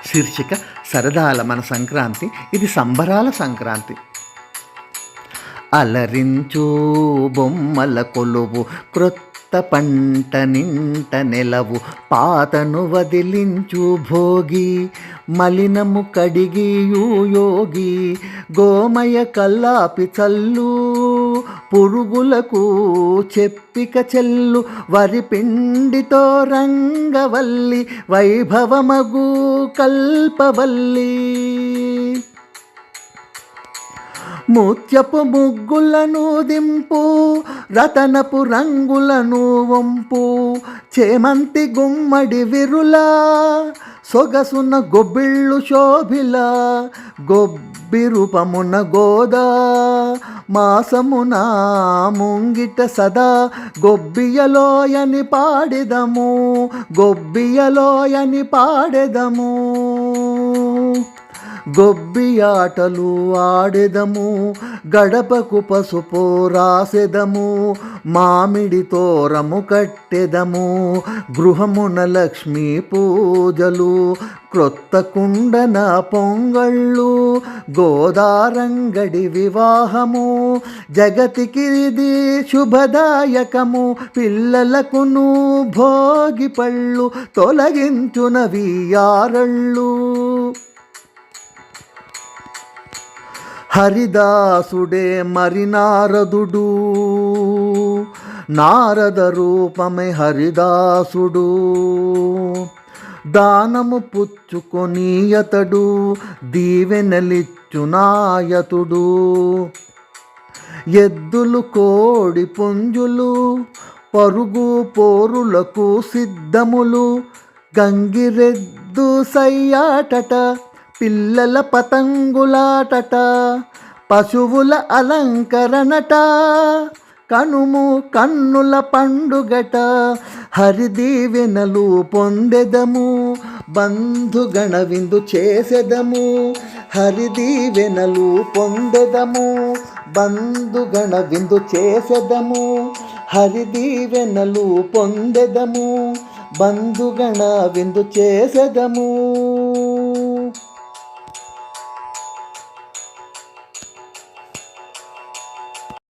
శీర్షిక సరదాల మన సంక్రాంతి. ఇది సంబరాల సంక్రాంతి. అలరించు బొమ్మల కొలువు, క్రొత్త పంట నింట నెలవు, పాతను వదిలించు భోగి, మలినము కడిగి యోగి, గోమయ కల్లాపి చల్లు, పురుగులకు చెప్పిక చెల్లు, వరి పిండితో రంగవల్లి, వైభవమగు కల్పవల్లి. ముత్యపు ముగ్గులను దింపు, రతనపు రంగులను వంపు, చేమంతి గుమ్మడి విరులా, సొగసున గొబ్బిళ్ళు శోభిల, గొబ్బిరూపమున గోదా, మాసమున ముంగిట సదా, గొబ్బియలోయని పాడెదము, గొబ్బియలోయని పాడెదము. గొబ్బియాటలు ఆడెదము, గడపకు పసుపు రాసెదము, మామిడి తోరము కట్టెదము, గృహమున లక్ష్మీ పూజలు, క్రొత్త కుండన పొంగళ్ళు, గోదారంగడి వివాహము, జగతికి ఇది శుభదాయకము, పిల్లలకును భోగి పళ్ళు, తొలగించునవి యారళ్ళు. హరిదాసుడే మరి నారదుడు, నారద రూపమే హరిదాసుడు, దానము పుచ్చుకొని అతడు, దీవెనలిచ్చునాయతుడు. ఎద్దులు కోడి పుంజులు, పరుగు పోరులకు సిద్ధములు, గంగిరెద్దు సయ్యాటట, పిల్లల పతంగులాటట, పశువుల అలంకరణట, కనుము కన్నుల పండుగట, హరిదీవెనలు పొందెదము, బంధుగణ విందు చేసెదము, హరిదీవెనలు పొందెదము, బంధుగణ విందు చేసెదము, హరిదీవెనలు పొందెదము, బంధుగణ విందు చేసెదము.